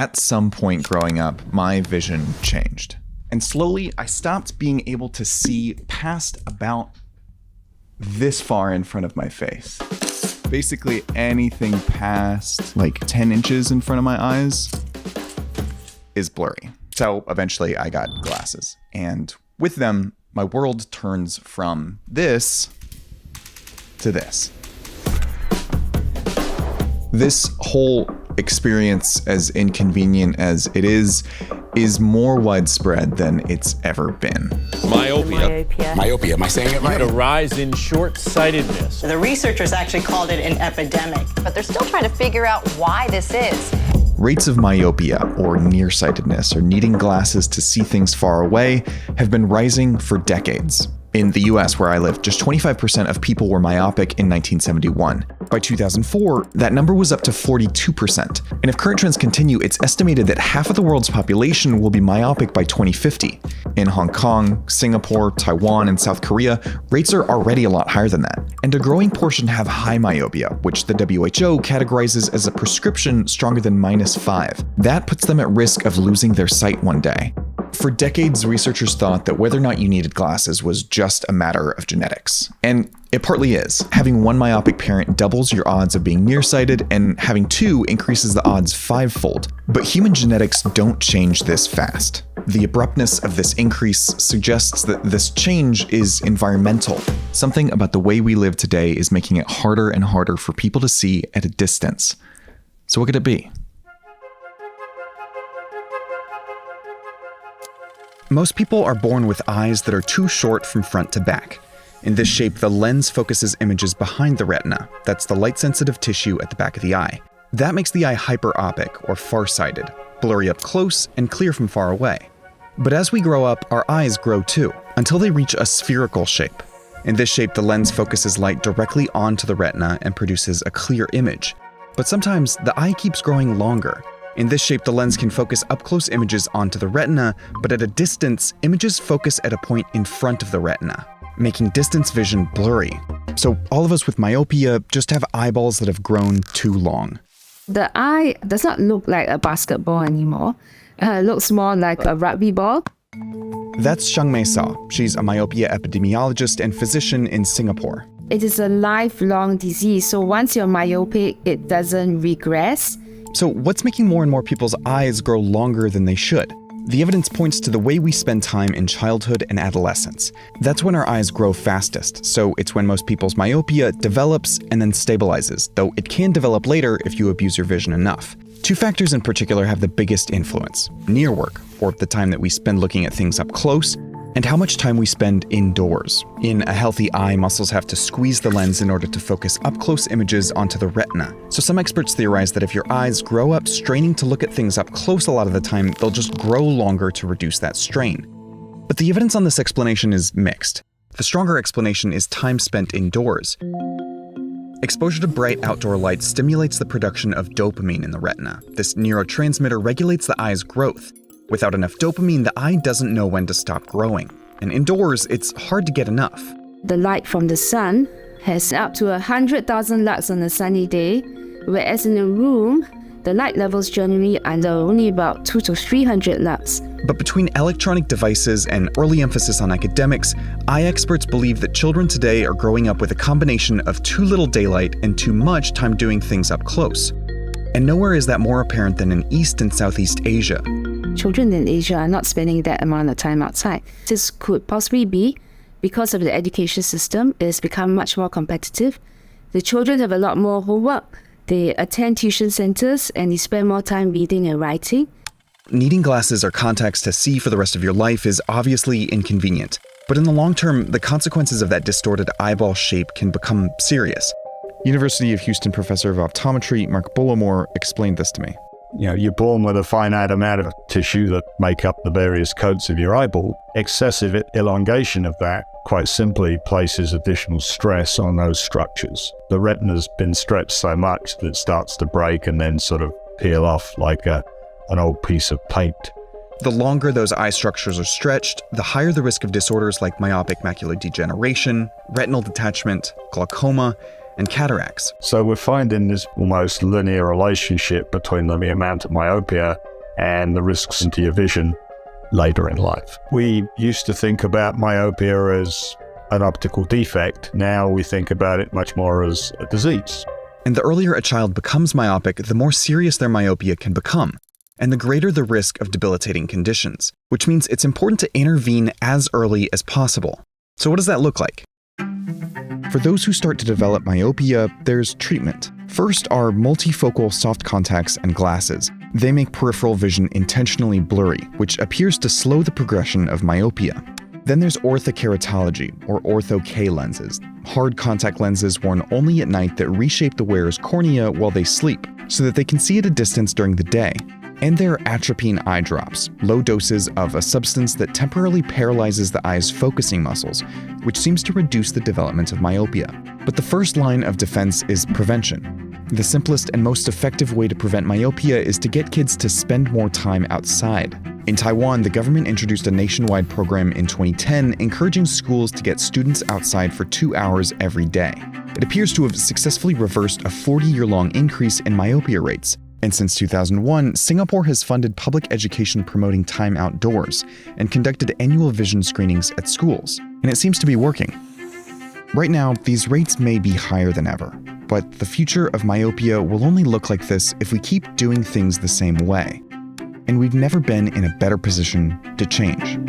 At some point growing up, my vision changed. And slowly, I stopped being able to see past about this far in front of my face. Basically, anything past like 10 inches in front of my eyes is blurry. So eventually, I got glasses. And with them, my world turns from this to this. This whole experience, as inconvenient as it is more widespread than it's ever been. Myopia. Myopia, am I saying it right? A rise in short-sightedness. The researchers actually called it an epidemic. But they're still trying to figure out why this is. Rates of myopia, or nearsightedness, or needing glasses to see things far away, have been rising for decades. In the US, where I live, just 25% of people were myopic in 1971. By 2004, that number was up to 42%. And if current trends continue, it's estimated that half of the world's population will be myopic by 2050. In Hong Kong, Singapore, Taiwan, and South Korea, rates are already a lot higher than that. And a growing portion have high myopia, which the WHO categorizes as a prescription stronger than -5. That puts them at risk of losing their sight one day. For decades, researchers thought that whether or not you needed glasses was just a matter of genetics. And it partly is. Having one myopic parent doubles your odds of being nearsighted, and having two increases the odds 5-fold. But human genetics don't change this fast. The abruptness of this increase suggests that this change is environmental. Something about the way we live today is making it harder and harder for people to see at a distance. So what could it be? Most people are born with eyes that are too short from front to back. In this shape, the lens focuses images behind the retina. That's the light-sensitive tissue at the back of the eye. That makes the eye hyperopic, or farsighted, blurry up close and clear from far away. But as we grow up, our eyes grow too, until they reach a spherical shape. In this shape, the lens focuses light directly onto the retina and produces a clear image. But sometimes, the eye keeps growing longer. In this shape, the lens can focus up-close images onto the retina, but at a distance, images focus at a point in front of the retina, making distance vision blurry. So all of us with myopia just have eyeballs that have grown too long. The eye does not look like a basketball anymore. It looks more like a rugby ball. That's Xiangmei Sa. She's a myopia epidemiologist and physician in Singapore. It is a lifelong disease, so once you're myopic, it doesn't regress. So what's making more and more people's eyes grow longer than they should? The evidence points to the way we spend time in childhood and adolescence. That's when our eyes grow fastest, so it's when most people's myopia develops and then stabilizes, though it can develop later if you abuse your vision enough. Two factors in particular have the biggest influence: near work, or the time that we spend looking at things up close, and how much time we spend indoors. In a healthy eye, muscles have to squeeze the lens in order to focus up-close images onto the retina. So some experts theorize that if your eyes grow up straining to look at things up close a lot of the time, they'll just grow longer to reduce that strain. But the evidence on this explanation is mixed. The stronger explanation is time spent indoors. Exposure to bright outdoor light stimulates the production of dopamine in the retina. This neurotransmitter regulates the eye's growth. Without enough dopamine, the eye doesn't know when to stop growing. And indoors, it's hard to get enough. The light from the sun has up to 100,000 lux on a sunny day, whereas in a room, the light levels generally are only about 200 to 300 lux. But between electronic devices and early emphasis on academics, eye experts believe that children today are growing up with a combination of too little daylight and too much time doing things up close. And nowhere is that more apparent than in East and Southeast Asia. Children in Asia are not spending that amount of time outside. This could possibly be because of the education system. It has become much more competitive. The children have a lot more homework. They attend tuition centers and they spend more time reading and writing. Needing glasses or contacts to see for the rest of your life is obviously inconvenient. But in the long term, the consequences of that distorted eyeball shape can become serious. University of Houston professor of optometry Mark Bullimore explained this to me. You're born with a finite amount of tissue that make up the various coats of your eyeball. Excessive elongation of that, quite simply, places additional stress on those structures. The retina's been stretched so much that it starts to break and then sort of peel off like an old piece of paint. The longer those eye structures are stretched, the higher the risk of disorders like myopic macular degeneration, retinal detachment, glaucoma, and cataracts. So we're finding this almost linear relationship between the amount of myopia and the risks into your vision later in life. We used to think about myopia as an optical defect. Now we think about it much more as a disease. And the earlier a child becomes myopic, the more serious their myopia can become, and the greater the risk of debilitating conditions, which means it's important to intervene as early as possible. So what does that look like? For those who start to develop myopia, there's treatment. First are multifocal soft contacts and glasses. They make peripheral vision intentionally blurry, which appears to slow the progression of myopia. Then there's orthokeratology, or ortho-K lenses, hard contact lenses worn only at night that reshape the wearer's cornea while they sleep, so that they can see at a distance during the day. And there are atropine eye drops, low doses of a substance that temporarily paralyzes the eye's focusing muscles, which seems to reduce the development of myopia. But the first line of defense is prevention. The simplest and most effective way to prevent myopia is to get kids to spend more time outside. In Taiwan, the government introduced a nationwide program in 2010 encouraging schools to get students outside for 2 hours every day. It appears to have successfully reversed a 40-year-long increase in myopia rates. And since 2001, Singapore has funded public education promoting time outdoors and conducted annual vision screenings at schools. And it seems to be working. Right now, these rates may be higher than ever, but the future of myopia will only look like this if we keep doing things the same way. And we've never been in a better position to change.